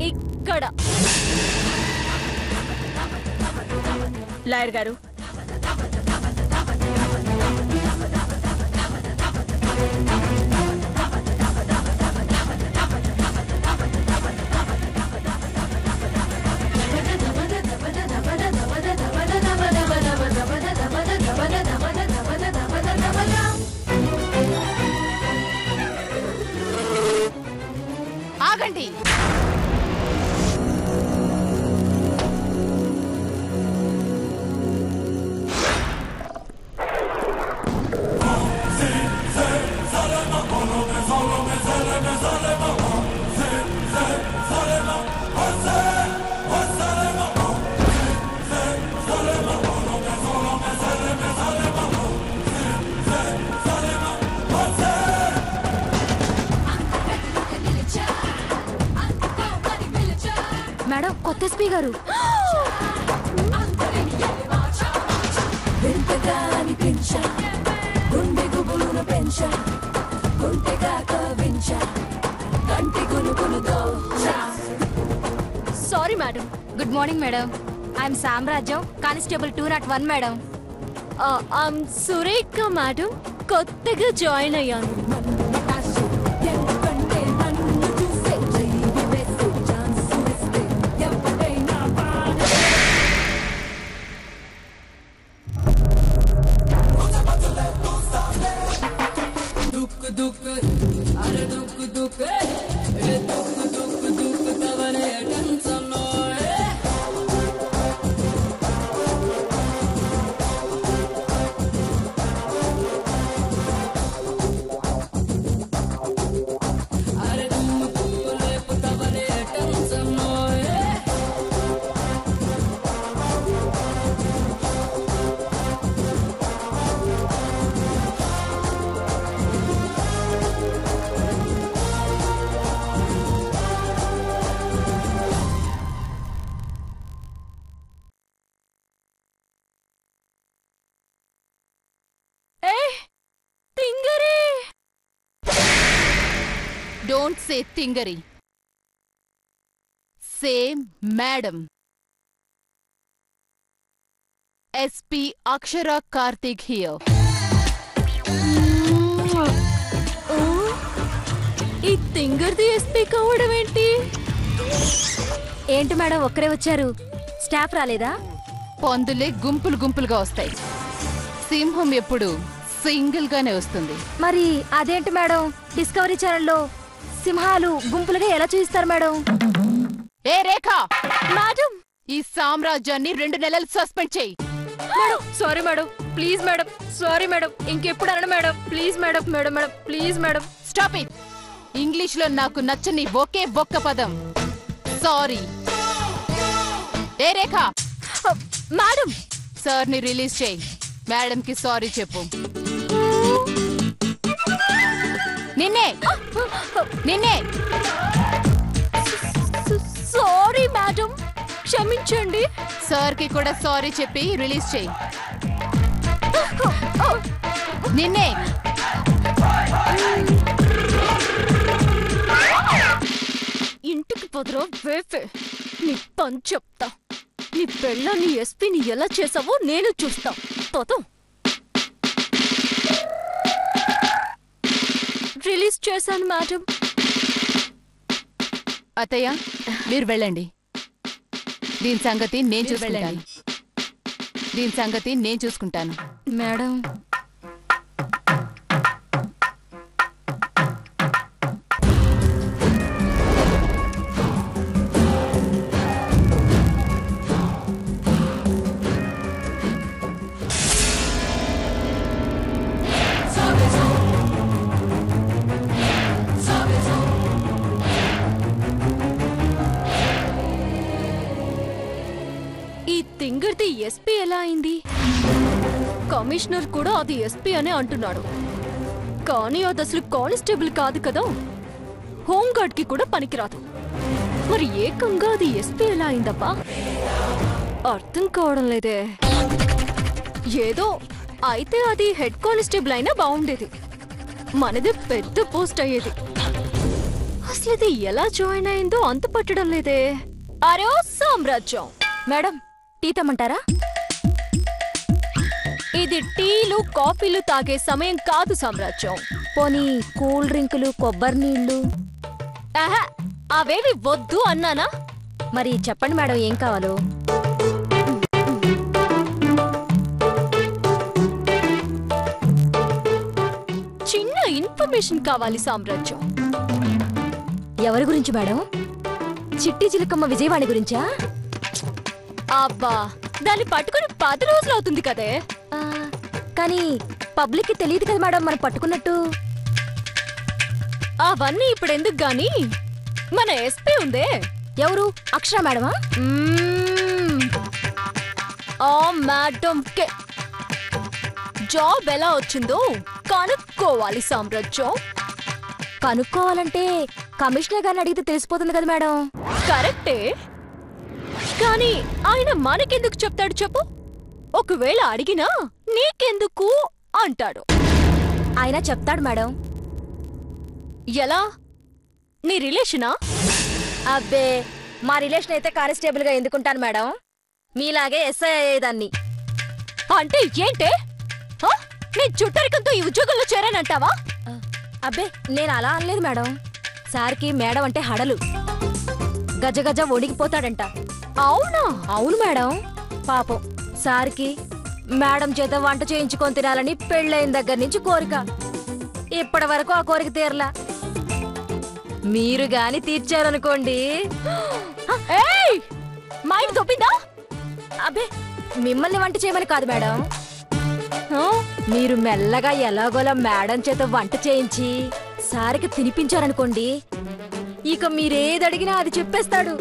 ఇక్కడ లాయర్ గారు, ఆగండి. మేడం, కొత్త ఎస్పీ గారు. Sorry madam. Good morning madam. I'm Samrajyam, constable 201 madam. I'm Surekha madam, కొత్తగా జాయిన్ అయ్యాను. Don't say Tingari. Say Madam. SP Akshara Karthik here. ఈ తింగర్ది ఎస్పీ కావడం ఏంటి? ఏంటి మేడం ఒక్కరే వచ్చారు? స్టాఫ్ రాలేదా? పొందులే గుంపులు గుంపులుగా వస్తాయి. సింహం ఎప్పుడు సింగిల్ గానే వస్తుంది. మరి అదేంటి మేడం, డిస్కవరీ ఛానల్లో సింహాలు గుంపులుగా ఎలా చూపిస్తారు మేడం? ఏ రేఖ మేడం, ఈ సామ్రాజ్యాన్ని 2 నెలలు సస్పెండ్ చేయి. Madam sorry madam, please madam, sorry madam, ఇంకెప్పుడు అనను madam, please madam, madam madam please madam. Stop it. English లో నాకు నచ్చని ఒకే ఒక్క పదం సారీ. ఏ రేఖ మేడం, సార్ ని రిలీజ్ చేయి. మేడం కి సారీ చెప్పు. నిన్నే నిన్నే సారీ మేడం, క్షమించండి. సార్ కి కూడా సారీ చెప్పి రిలీజ్ చేయి. నిన్నే ఇంటికి పొదరా వేఫే, నీ పని చెప్తా. నీ పెళ్ళాన్ని ఎస్పీని ఎలా చేసావో నేను చూస్తా. పోతా. రిలీజ్ చేశాను మేడం. అత్తయ్య మీరు వెళ్ళండి. దీని సంగతి నేను చూసుకుంటాను. మేడం తింగర్ది ఎస్పీ ఎలా అయింది? కమిషనర్ కూడా అది ఎస్పీ అనే అంటున్నాడు. కానీ అది అసలు కానిస్టేబుల్ కాదు కదా, హోంగార్డ్ కి కూడా పనికిరాదు. మరి ఏకంగా అది ఎస్పీ ఎలా అయిందబ్బా? అర్థం కావడం లేదే. ఏదో అయితే అది హెడ్ కానిస్టేబుల్ అయినా బాగుండేది. మనది పెద్ద పోస్ట్ అయ్యేది. అసలు ఇది ఎలా జాయిన్ అయిందో అంత పట్టడం లేదే. అరే ఓ సామ్రాజ్యం. మేడం టీ తమ్మంటారా? ఇది టీలు కాఫీలు తాగే సమయం కాదు సామ్రాజ్యం. పోనీ కూల్ డ్రింకులు, కొబ్బరి నీళ్లు? ఆహా, అవేవి వద్దు అన్నానా? మరి చెప్పండి మేడం ఏం కావాలో. చిన్న ఇన్ఫర్మేషన్ కావాలి సామ్రాజ్యం. ఎవరి గురించి మేడం? చిట్టి చిలకమ్మ విజయవాణి గురించా? అబ్బా, దాన్ని పట్టుకుని 10 రోజులు అవుతుంది కదే. ఆ, కానీ పబ్లిక్ కి తెలియదు కదా మేడం మనం పట్టుకున్నట్టు. అవన్నీ ఇప్పుడు ఎందుకు గాని, మన ఎస్పీ ఉందే. ఎవరు? అక్షర మేడమా? ఆ మేడం కే జాబ్ ఎలా వచ్చిందో కనుక్కోవాలి సామ్రాజ్యం. కనుక్కోవాలంటే కమిషనర్ గారిని అడిగితే తెలిసిపోతుంది కదా మేడం. కరెక్టే, కానీ ఆయన మనకెందుకు చెప్తాడు చెప్పు? ఒకవేళ అడిగినా నీకెందుకు అంటాడు. ఆయన చెప్తాడు మేడం. ఎలా? నీ రిలేషనా? అబ్బే, మా రిలేషన్ అయితే కానిస్టేబుల్ గా ఎందుకుంటాను మేడం? మీలాగే ఎస్ఐ అయ్యేదాన్ని. అంటే ఏంటే? నీ చుట్టరికంతో ఈ ఉద్యోగంలో చేరానంటావా? అబ్బే, నేను అలా అనలేదు మేడం. సార్కి మేడం అంటే హడలు. గజ గజ వణికిపోతాడంట. అవునా? అవును మేడం. పాపం సార్కి మేడం చేత వంట చేయించుకొని తినాలని పెళ్ళైన దగ్గర నుంచి కోరిక. ఇప్పటి వరకు ఆ కోరిక తీరలా. మీరు గాని తీర్చారనుకోండి. ఏయ్, మైండ్ దొబ్బిందా? అబ్బే, మిమ్మల్ని వంట చేయమని కాదు మేడం. మీరు మెల్లగా ఎలాగోలా మేడం చేత వంట చేయించి సారికి తినిపించారనుకోండి, ఇక మీరేది అడిగినా అది చెప్పేస్తాడు.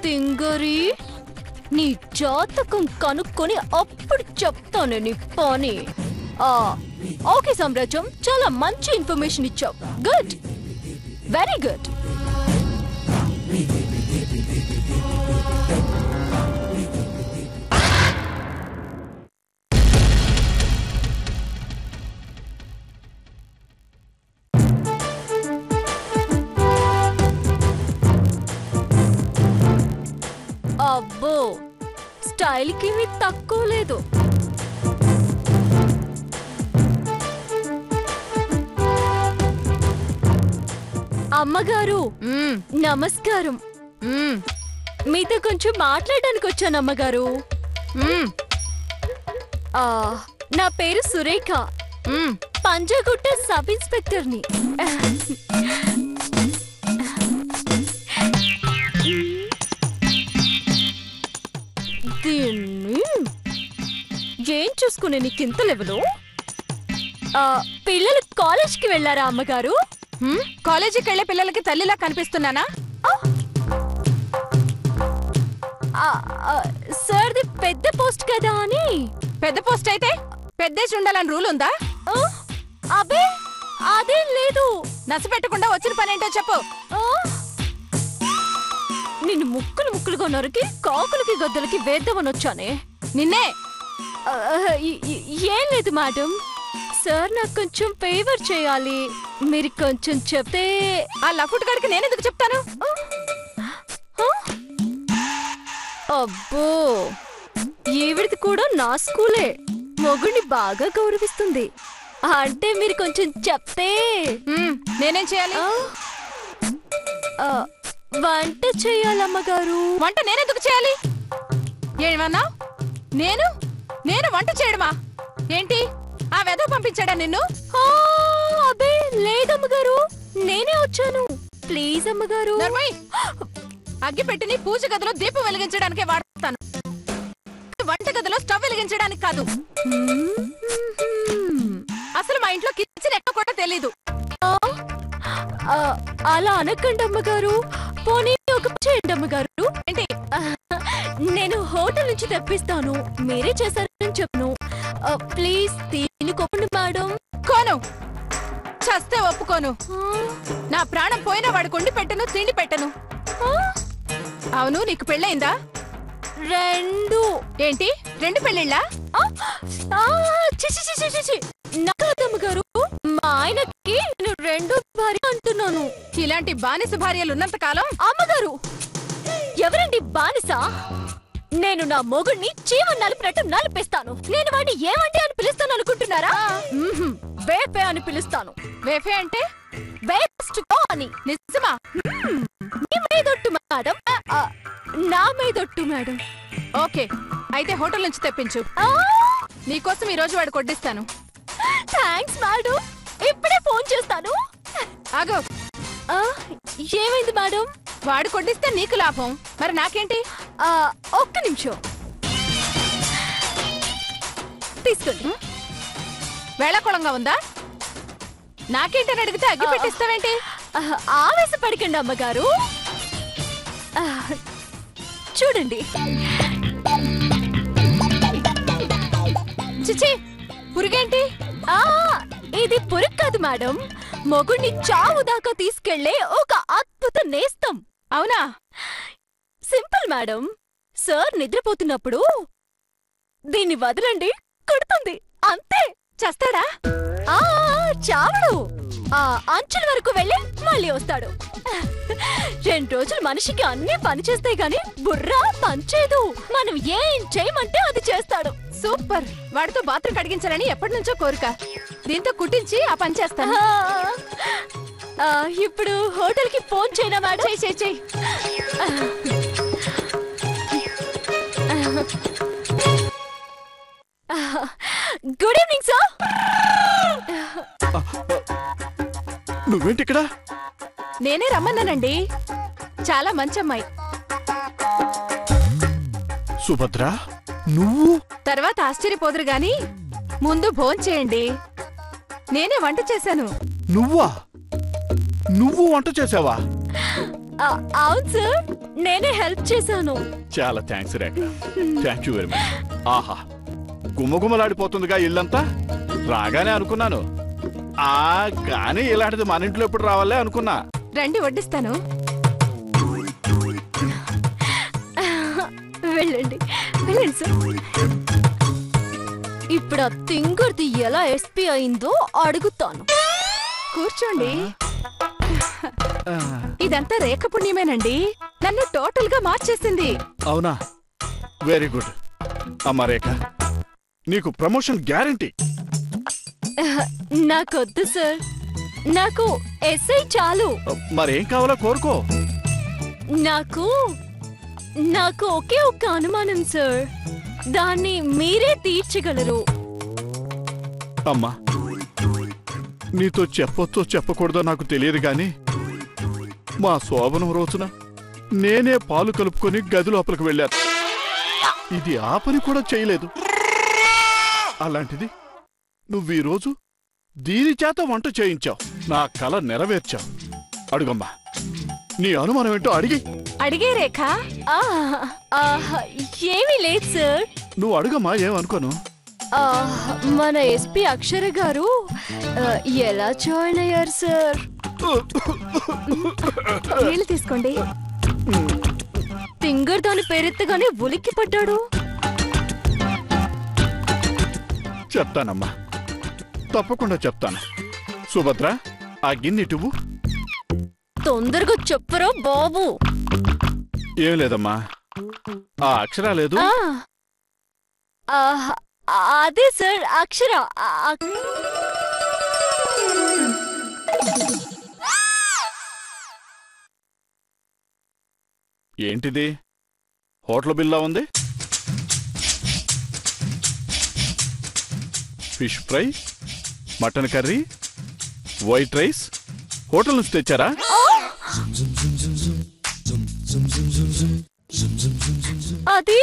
తింగరి, నీ జాతకం కనుక్కొని అప్పుడు చెప్తాను నీ పని. ఓకే సామ్రాజ్యం, చాలా మంచి ఇన్ఫర్మేషన్ ఇచ్చావు. Good, very good. అబ్బో, స్టైల్ కి తక్కువ లేదు. అమ్మగారు నమస్కారం. మీతో కొంచెం మాట్లాడడానికి వచ్చాను అమ్మగారు. నా పేరు సురేఖ, పంజాగుట్ట సబ్ ఇన్స్పెక్టర్ని. దీన్ని ఏం చూసుకునే నీకింత లెవెలు? పిల్లలు కాలేజ్కి వెళ్ళారా అమ్మగారు? కాలేజీకి వెళ్లే పిల్లలకి తల్లిలా కనిపిస్తున్నానా? సార్ది పెద్ద పోస్ట్ కదా అని. పెద్ద పోస్ట్ అయితే పెద్దేసి ఉండాలని రూల్ ఉందా? అబే, అదేం లేదు. నచ్చపెట్టకుండా వచ్చిన పనేంటో చెప్పు. నిన్ను ముక్కలు ముక్కలుగా నరికి కాకులకి గద్దలకి వేద్దామని వచ్చానే. నిన్నే? ఏం లేదు మేడం. సార్ నాకు కొంచెం ఫేవర్ చేయాలి, మీరు కొంచెం చెప్తే. ఆ లఫుట్ గారికి నేనెందుకు చెప్తాను? అబ్బో, ఈవిడిది కూడా నా స్కూలే. మొగుడిని బాగా గౌరవిస్తుంది. అంటే మీరు కొంచెం చెప్తే. నేనేం చేయాలి? వంట చేయాలమ్మగారు. వంట నేనెందుకు చేయాలి? ఏమన్నా? నేను వంట చేయడమా? ఏంటి ఆ వెధవ పంపించాడా నిన్ను? అబ్బే లేదమ్మగారు, నేనే వచ్చాను. ప్లీజ్ అమ్మగారు. అగ్గి పెట్టిని పూజ గదిలో దీపం వెలిగించడానికే వాడతాను, వంట గదిలో స్టవ్ వెలిగించడానికి కాదు. అసలు మా ఇంట్లో కిచెన్ ఎక్కడ కూడా తెలీదు. అలా అనకండి అమ్మగారు. పోనీ ఒక చేయండి అమ్మగారు. ఏంటి? నేను హోటల్ నుంచి తెప్పిస్తాను, మీరే చేశారని చెప్పను. ప్లీజ్ దీన్ని కొప్పండి మేడం. కోను చస్తే ఒప్పుకోను. నా ప్రాణం పోయినా వాడు కొండి పెట్టను, తిండి పెట్టను. అవును, నీకు పెళ్ళయిందా? 2. ఏంటి 2 పెళ్ళిళ్ళా? అమ్మగారు, మా ఆయనకి నేను 2 భార్య అంటున్నాను. ఇలాంటి బానిస భార్యలు ఉన్నంత కాలం. అమ్మగారు, ఎవరండి బానిస? నేను నా మొగుడిని చీమని నలిపినట్టు నలిపేస్తాను. నేను వాడిని ఏమంటే అని పిలుస్తాను అనుకుంటున్నారా? వేపే అని పిలుస్తాను. వేఫే అంటే వేస్ట్ అని. నిజమా? మీ మీదొట్టు మేడం. నా మీదొట్టు మేడం. ఓకే, అయితే హోటల్ నుంచి తెప్పించు. నీకోసం ఈ రోజు వాడు కొట్టిస్తాను. థ్యాంక్స్ మేడం, ఇప్పుడే ఫోన్ చేస్తాను. ఆగో, ఏమైంది మేడం? వాడు కొట్టిస్తే నీకు లాభం, మరి నాకేంటి? ఒక్క నిమిషం తీసుకోండి. వేళాకోళంగా ఉందా? నాకేంటని అడిగితే అగ్గి పెట్టిస్తావేంటి? ఆవేశపడకండి అమ్మగారు. చూడండి. చిచి, పురుగేంటి? ఇది పురుగు కాదు మేడం, మొగుడిని చావు దాకా తీసుకెళ్లే ఒక అద్భుత నేస్తం. అవునా? Simple madam. సార్ నిద్రపోతున్నప్పుడు దీన్ని వదలండి, కొడుతుంది, అంతే. చేస్తాడా? చావడు. అంచుల వరకు వెళ్ళి మళ్ళీ వస్తాడు. 2 రోజులు మనిషికి అన్నీ పనిచేస్తే గాని బుర్ర పనిచేయదు. మనం ఏం చేయమంటే అది చేస్తాడు. సూపర్. వాడితో బాత్రూమ్ కడిగించాలని ఎప్పటి నుంచో కోరిక. దీంతో కుట్టించి ఆ పని చేస్తాను. ఇప్పుడు హోటల్ కి ఫోన్ చేయనా మేడం? చెయ్యి. Good evening sir. నువ్వేంటి ఇక్కడ? నేనే రమ్మన్నానండి. చాలా మంచి అమ్మాయి. సుభద్ర, నువ్వు? తర్వాత ఆశ్చర్యపోదురు గాని ముందు భోంచేయండి. నేనే వంట చేశాను. నువ్వా? నువ్వు వంట చేసావా? అవును సార్, నేనే హెల్ప్ చేశాను. చాలా thanks Rekha. Thank you very much. ఆహా, గుమ్మగుమ్మలాడిపోతుందిగా ఇల్లంతా. రాగానే అనుకున్నాను, కానీ ఇలాంటిది మన ఇంట్లో ఎప్పుడు రావాలే అనుకున్నా. రండి, వడ్డిస్తాను. వెళ్ళండి సార్. ఇప్పుడు ఆ తింగర్ది ఎలా ఎస్పీ అయిందో అడుగుతాను. కూర్చోండి. ఇదంతా రేఖ పుణ్యమేనండి. నన్ను టోటల్ గా మార్చేసింది. అవునా? Very good. అమ్మా రేఖ, నీకు ప్రమోషన్ గ్యారంటీ. నాకొద్దు సార్, నాకు ఎస్ఐ చాలు. మరేం కావాలో కోరుకో. నాకు ఒకే ఒక్క అనుమానం సార్, దాన్ని మీరే తీర్చగలరు. అమ్మా, నీతో చెప్పొచ్చో చెప్పకూడదో నాకు తెలియదు గాని మా శోభనం రోజున నేనే పాలు కలుపుకొని గది లోపలికి వెళ్ళాను. ఇది ఆ పని కూడా చేయలేదు. అలాంటిది నువ్వీరోజు దీని చేత వంట చేయించావు, నా కల నెరవేర్చావు. అడుగమ్మా, నీ అనుమానం ఏంటో అడిగే రేఖ. ఏమీ లేదు సార్. నువ్వు అడుగమ్మా, ఏమనుకోను. మన ఎస్పీ అక్షర గారు ఎలా జాయిన్ అయ్యారు సార్? నీళ్ళు తీసుకోండి. తింగర్ దాని పేరెత్తగానే ఉలిక్కి పడ్డాడు. చెప్తానమ్మా, తప్పకుండా చెప్తాను. సుభద్ర, ఆ గిన్నెటువు. తొందరగా చెప్పరా బాబు. ఏం లేదమ్మా, ఆ అక్షర లేదు. అదే సార్, అక్షర. ఏంటిది? హోటల్ బిల్లా ఉంది. Fish fry, mutton curry, white rice hotel నుంచి తెచ్చారా? అది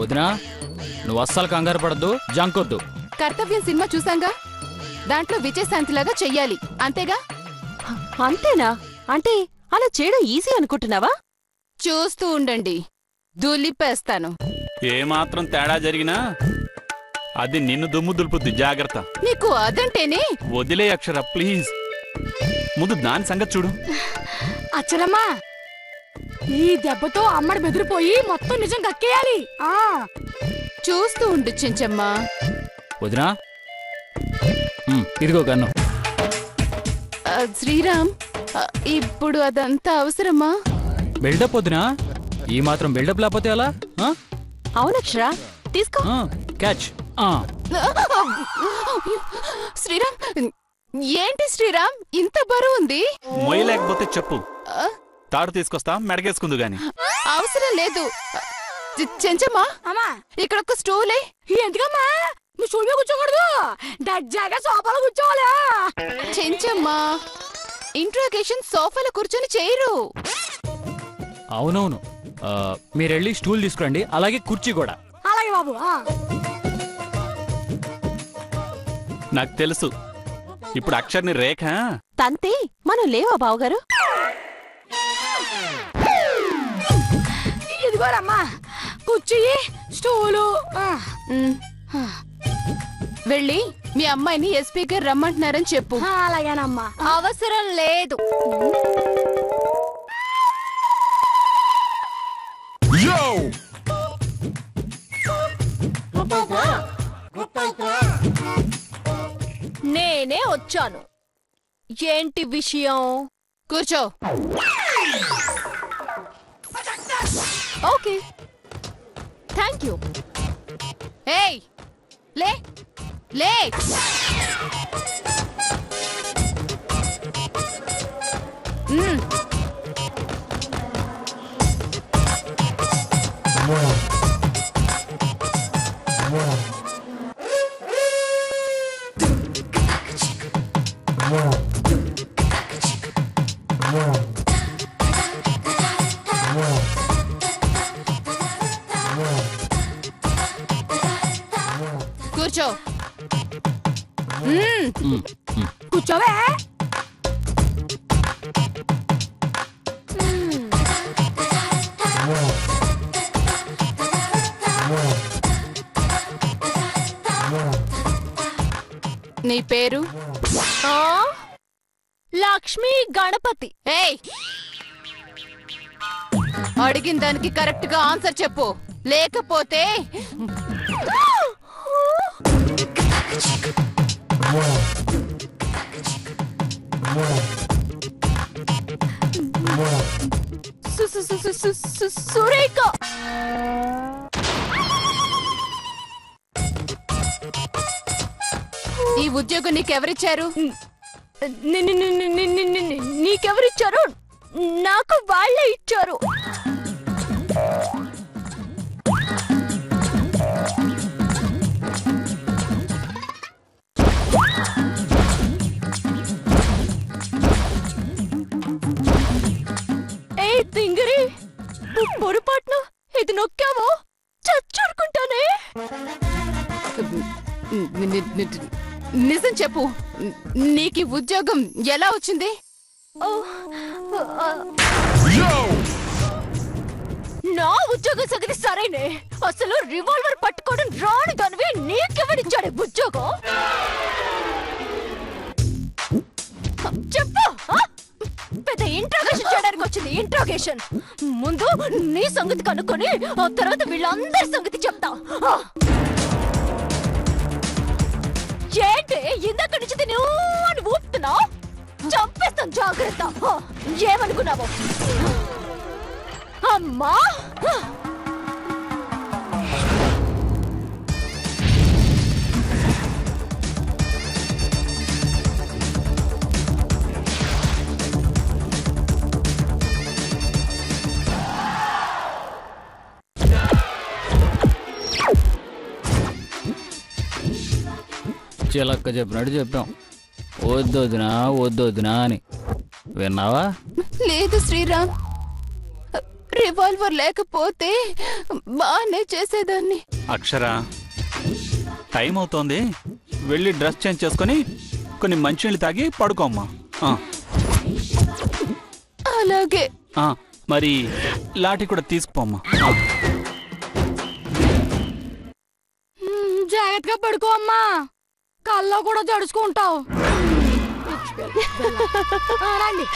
వదినా నువ్వు అస్సలు కంగారు పడద్దు, జంకొద్దు. కర్తవ్యం సినిమా చూసాంగా, దాంట్లో విజయశాంతిలాగా చెయ్యాలి, అంతేగా? అంతేనా? అంటే అలా చేయడం ఈజీ అనుకుంటున్నావా? చూస్తూ ఉండండి, దులిపేస్తాను. ఏమాత్రం తేడా జరిగినా అది నిన్ను దుమ్ము దులుపుద్ది, జాగ్రత్త. నీకు అదంటేనే వదిలే అక్షర ప్లీజ్, ముందు దాని సంగతి చూడు. అచ్చరమ్మా, ఈ దెబ్బతో అమ్మడి బెదిరిపోయి మొత్తం నిజం కక్కేయాలి. చూస్తూ ఉండు చెంచమ్మా. వదినా ఇదిగో గన్ను. శ్రీరామ్, ఇప్పుడు అదంతా అవసరమా? బిల్డప్ వదినా, ఈ మాత్రం బిల్డప్ లేకపోతే ఎలా? అవునక్షరా, తీసుకో. క్యాచ్. శ్రీరామ్, ఏంటి శ్రీరామ్ ఇంత బరువు ఉంది? మొయ్యలేకపోతే చెప్పు, తాడు తీసుకొస్తా, మెడకేసుకుందు గాని. అవసరం లేదు. చెంచమ్మా, ఇక్కడ ఒక స్టూలే. ఎందుకమ్మా నువ్వు స్టూల్ మీద కూర్చోకూడదు, దర్జాగా సోఫాలో కూర్చోవాలా? చెంచమ్మా, ఇంట్రోగేషన్ సోఫాలో కూర్చొని చేయరు. అవునవును, మీరెళ్ళి స్టూల్ తీసుకురండి, అలాగే కుర్చీ కూడా. అలాగే బాబు. నాకు తెలుసు, ఇప్పుడు అక్షర్ని రేఖ తంతే మనం లేవా బావగారు? ఇదిగోరమ్మా కుర్చీ, స్టూలు. వెళ్ళి మీ అమ్మాయిని ఎస్పీ గారు రమ్మంటున్నారని చెప్పు. అలాగేనమ్మా. అవసరం లేదు. నేనే వచ్చాను. ఏంటి విషయం? కూర్చో. Okay, thank you. ఏయ్, లే లే. కూర్చో. కూర్చోవే. నీ పేరు? లక్ష్మీ గణపతి. ఏయ్, అడిగిన దానికి కరెక్ట్ గా ఆన్సర్ చెప్పు, లేకపోతే సురేఖ. ఈ ఉద్యోగం నీకెవరిచ్చారు? నీకెవరిచ్చారు? నాకు వాళ్ళే ఇచ్చారు. ఏ తింగరి, పొరపాటున ఇది నొక్కావో చచ్చూరుకుంటానే. నిజం చెప్పు, నీకు ఉద్యోగం ఎలా వచ్చింది? నా ఉద్యోగం సంగతి సరేనే, అసలు రివాల్వర్ పట్టుకోవడం రాని దానివి నీకెవరిచ్చాడే ఉద్యోగం? చెప్పు. పెద్ద ఇంట్రోగేషన్ చేయడానికి వచ్చింది. ఇంట్రోగేషన్ ముందు నీ సంగతి కనుక్కొని ఆ తర్వాత వీళ్ళందరి సంగతి చెప్తా. ఏంటి ఇందాక నుంచి తిను అని ఊపుతున్నావు? చంపేస్తాను, జాగ్రత్త. ఏమనుకున్నావు? అమ్మా, చిలక్క చెప్పినట్టు చెప్పాం, వద్దొద్దునా వద్దొద్దునా అని. విన్నావా? లేదు శ్రీరామ్, రివాల్వర్ లేకపోతే బానే చేసేదాన్ని. అక్షర, టైం అవుతోంది, వెళ్ళి డ్రెస్ చేంజ్ చేసుకొని కొన్ని మంచినీళ్ళు తాగి పడుకోమ్మా. అలాగే. మరి లాఠీ కూడా తీసుకుపోమ్మా. జాగ్రత్తగా పడుకో అమ్మా, కల్లో కూడా జడుచుకుంటావు. రండి.